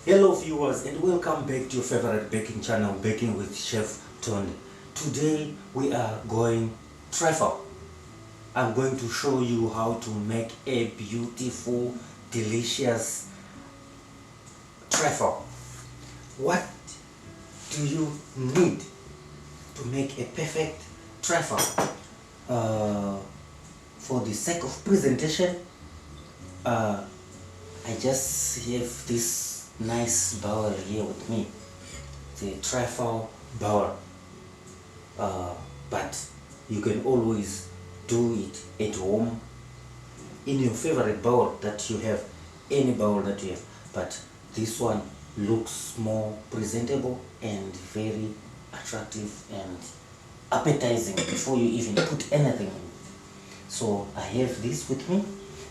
Hello viewers and welcome back to your favorite baking channel, Baking with Chef Tonde. Today we are going trifle. I'm going to show you how to make a beautiful, delicious trifle. What do you need to make a perfect trifle? For the sake of presentation, I just have this nice bowl here with me, the trifle bowl, but you can always do it at home in your favorite bowl that you have, any bowl that you have, but this one looks more presentable and very attractive and appetizing before you even put anything in. So I have this with me.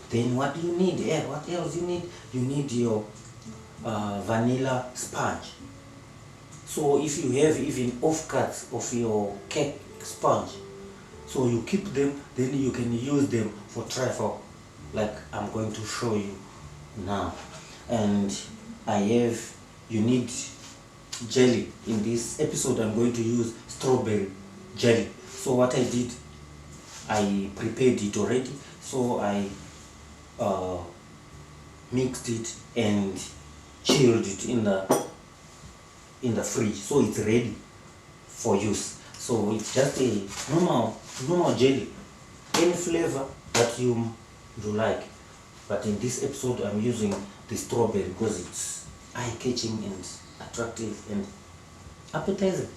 Then what do you need? What else you need? You need your vanilla sponge. So if you have even offcuts of your cake sponge, so you keep them, then you can use them for trifle, like I'm going to show you now. And you need jelly. In this episode I'm going to use strawberry jelly. So what I did, I prepared it already, so I mixed it and chilled it in the fridge, so it's ready for use. So it's just a normal jelly, any flavor that you like, but in this episode I'm using the strawberry because it's eye-catching and attractive and appetizing.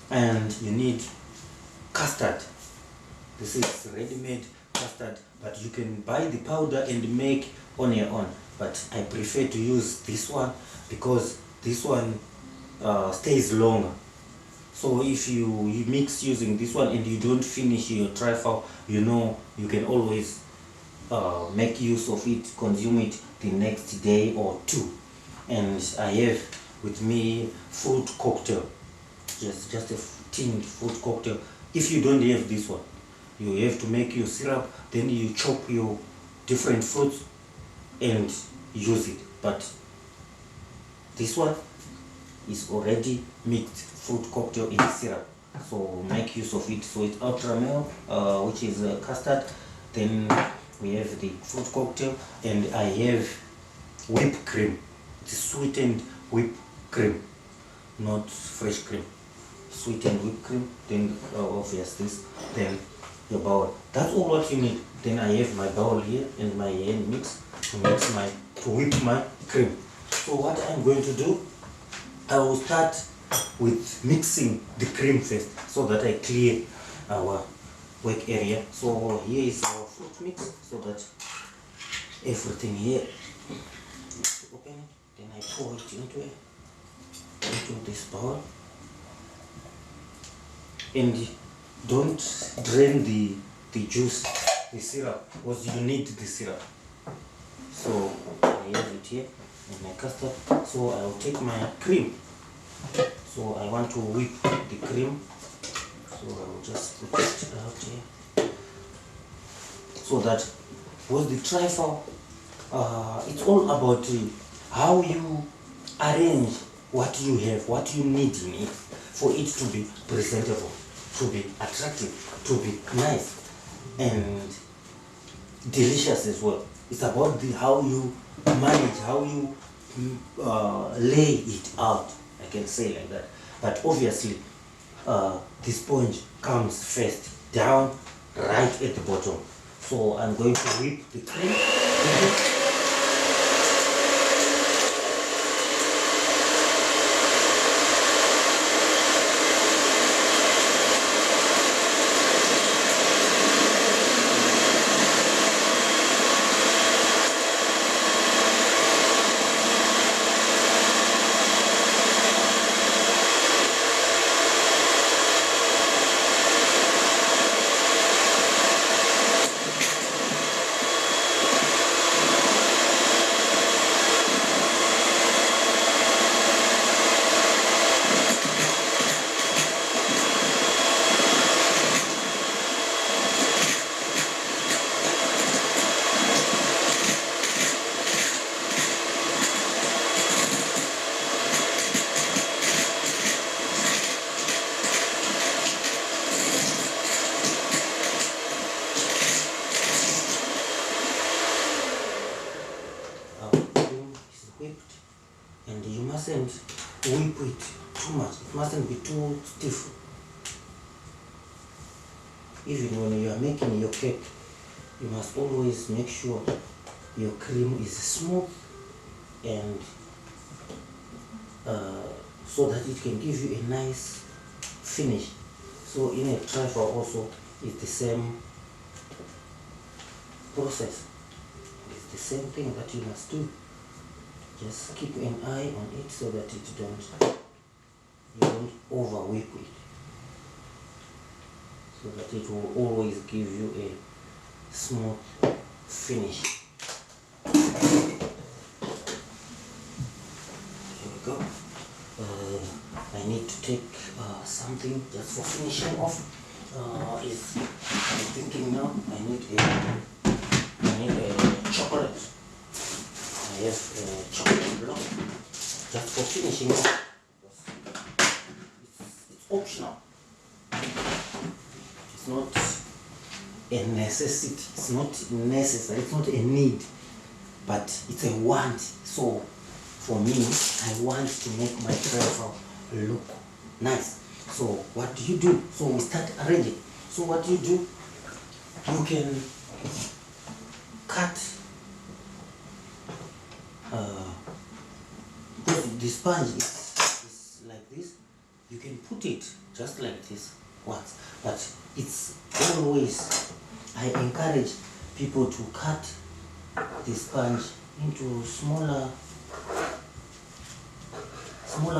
And you need custard. This is ready-made custard, but you can buy the powder and make on your own, but I prefer to use this one because this one stays longer. So if you mix using this one and you don't finish your trifle, you can always make use of it, consume it the next day or two. And I have with me fruit cocktail, just a tinned fruit cocktail. If you don't have this one, you have to make your syrup, then you chop your different fruits and use it. But this one is already mixed fruit cocktail in syrup, so make use of it. So it's ultra milk, which is custard, then we have the fruit cocktail, and I have whipped cream. It's sweetened whipped cream, not fresh cream. Sweetened whipped cream, then obvious this, then your bowl. That's all what you need. Then I have my bowl here and my hand mix to whip my cream. So what I'm going to do, I will start with mixing the cream first so that I clear our work area. So here is our fruit mix, so that everything here, open it, then I pour it into this bowl. And don't drain the juice, the syrup, because you need the syrup. So I have it here in my custard. So I will take my cream. So I want to whip the cream. So I will just put it out here. So that was the trifle. It's all about how you arrange what you have, what you need in it, for it to be presentable, to be attractive, to be nice and delicious as well. It's about how you manage, how you lay it out, I can say like that. But obviously the sponge comes first, down right at the bottom. So I'm going to whip the cream. whipped, and you mustn't whip it too much. It mustn't be too stiff. Even when you are making your cake, you must always make sure your cream is smooth and so that it can give you a nice finish. So in a trifle also, it's the same process. It's the same thing that you must do. Just keep an eye on it so that you don't over whip it, so that it will always give you a smooth finish. Here we go. I need to take something just for finishing off. I'm thinking now I need a chocolate. I have a chocolate block just for finishing off. It's optional. It's not a necessity. It's not necessary. It's not a need, but it's a want. So for me, I want to make my trifle look nice. So what do you do? So we start arranging. So what you do, you can cut because the sponge is like this. You can put it just like this once, but it's always, I encourage people to cut the sponge into smaller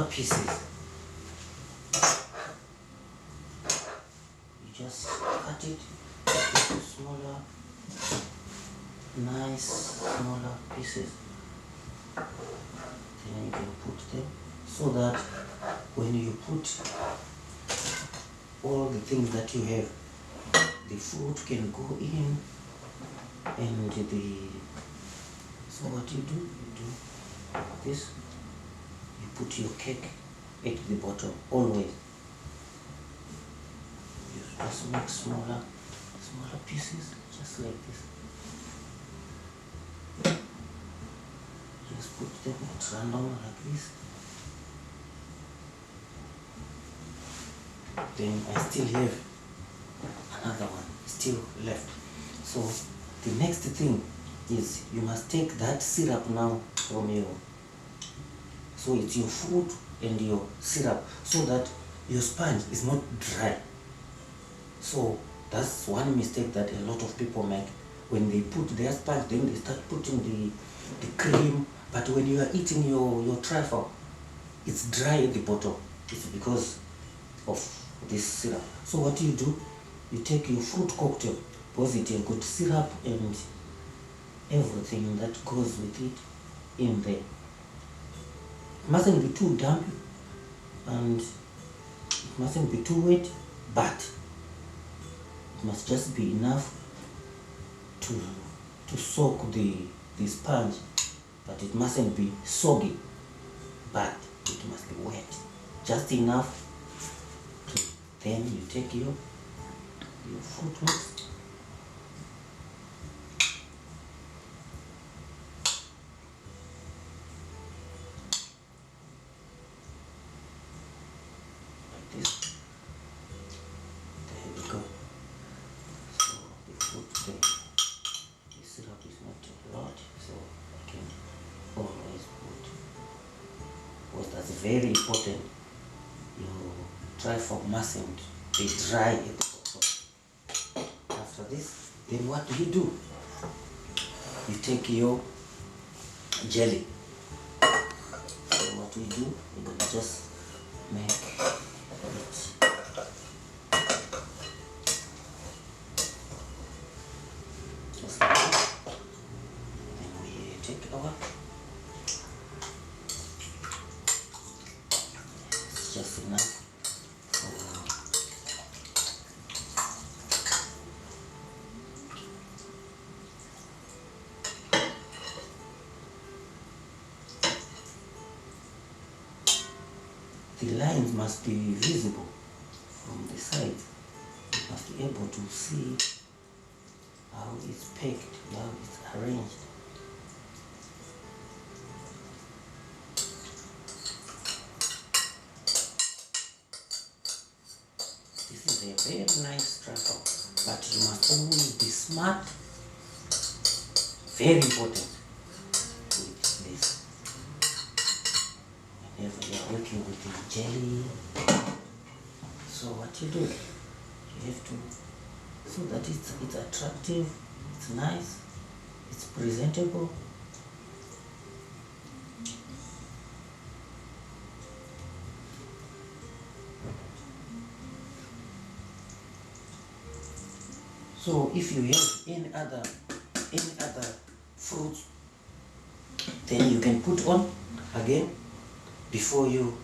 pieces. You just cut it into smaller, nice smaller pieces. Then you can put them so that when you put all the things that you have, the fruit can go in, and so what you do this, you put your cake at the bottom always. You just make smaller pieces just like this. Just put them at random like this. Then I still have another one still left. So the next thing is you must take that syrup now from your, so it's your fruit and your syrup, so that your sponge is not dry. So that's one mistake that a lot of people make. When they put their sponge, then they start putting the cream, but when you are eating your trifle, it's dry at the bottom. It's because of this syrup. So what you do, you take your fruit cocktail, because it has got syrup and everything that goes with it in there. It mustn't be too damp and it mustn't be too wet, but it must just be enough to soak the sponge, but it mustn't be soggy, but it must be wet, just enough. Then you take your fruit mix, like this. There we go. So the fruit, the syrup is not a lot, so I can always put, because that's very important. Your trifle mustn't be dry at the bottom. After this, then what do? You take your jelly. So what we do, we're gonna just make it just like this. Then we take our, it's just enough. The lines must be visible from the side. You must be able to see how it's packed, how it's arranged. always be smart. Very important with this. Whenever you are working with the jelly, so what you do, you have to, so that it's attractive, it's nice, it's presentable. So if you have any other fruits, then you can put on again before you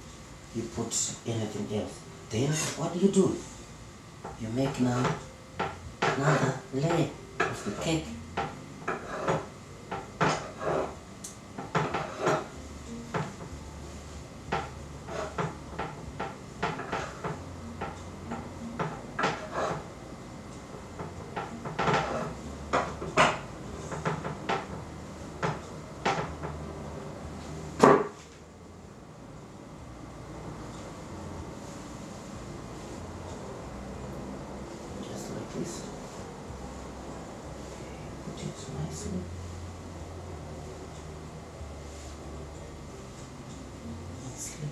put anything else. Then what do? You make now another layer of the cake. This. Put it nicely. Nicely.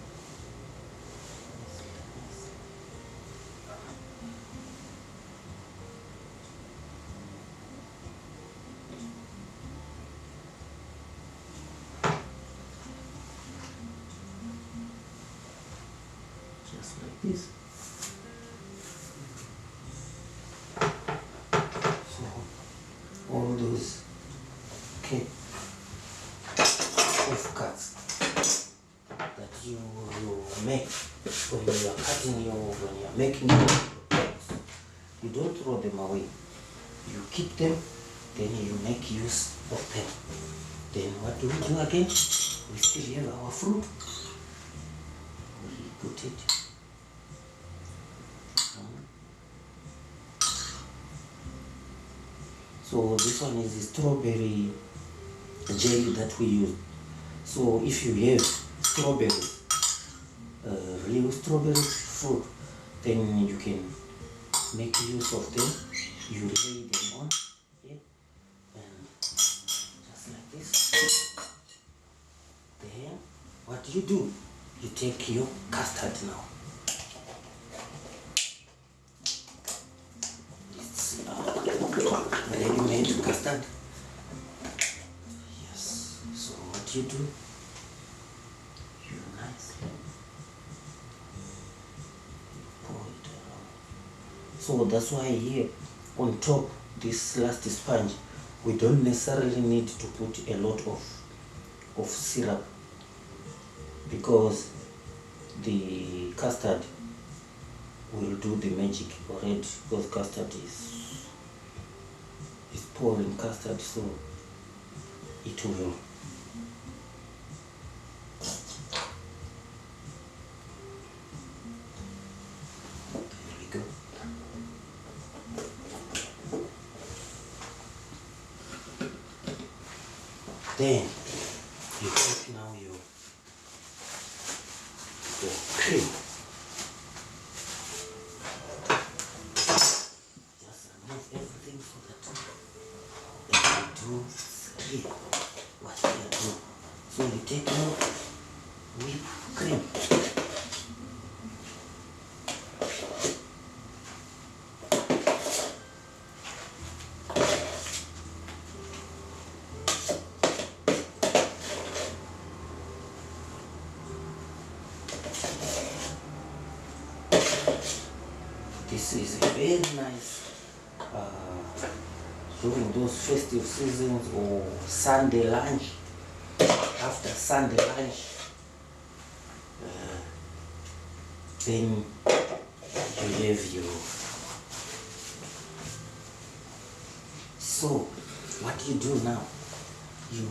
Just like this. All those cake offcuts that you make when you are cutting when you are making your cakes, you don't throw them away. You keep them, then you make use of them. Then what do we do again? We still have our fruit. We put it. So this one is the strawberry jelly that we use. So if you have strawberries, real strawberry fruit, then you can make use of them. You lay them on here, and just like this. Then what do? You take your custard now. Ready-made custard. Yes. So what you do? You nicely pour it around. So that's why here on top this last sponge, we don't necessarily need to put a lot of syrup, because the custard will do the magic already, because custard is pouring custard, so it will. There we go. Then you take now your cream. Just remove everything so that see what we are doing. So you take now whipped cream. This is a very nice during those festive seasons or Sunday lunch. After Sunday lunch, then you have your. So what you do now, you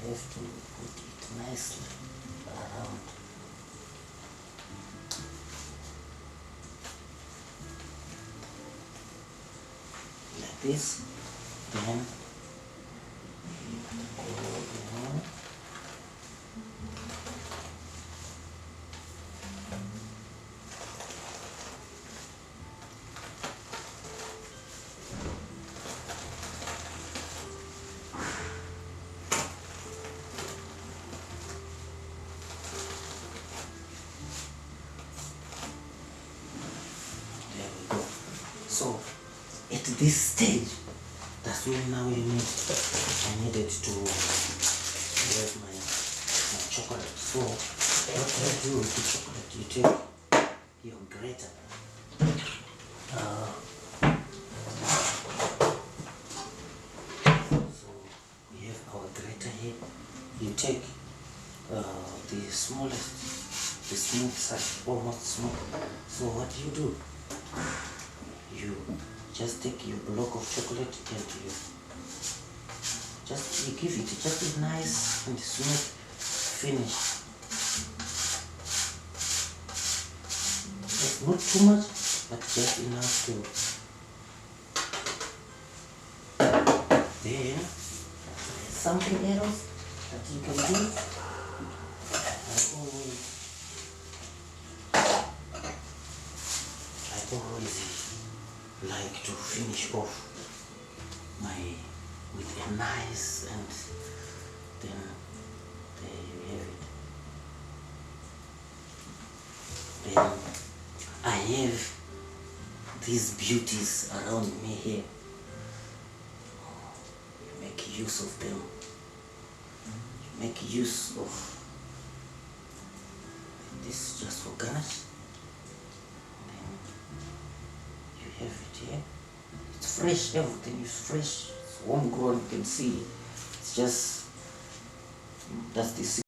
have to put it nicely around. Like this, then this stage, that's when now I needed to have my chocolate. So what you do with the chocolate, you take your grater. So we have our grater here. You take the smallest, the smooth side, almost smooth. So what do? You just take your block of chocolate and you give it just a nice and smooth finish. Just not too much, but just enough to. Then something else that you can do. I always like to finish off with a nice, and then there you have it. Then I have these beauties around me here. You make use of them. You make use of this just for garnish. Then you have it here. It's fresh, everything is fresh. It's homegrown, you can see. It's just, that's the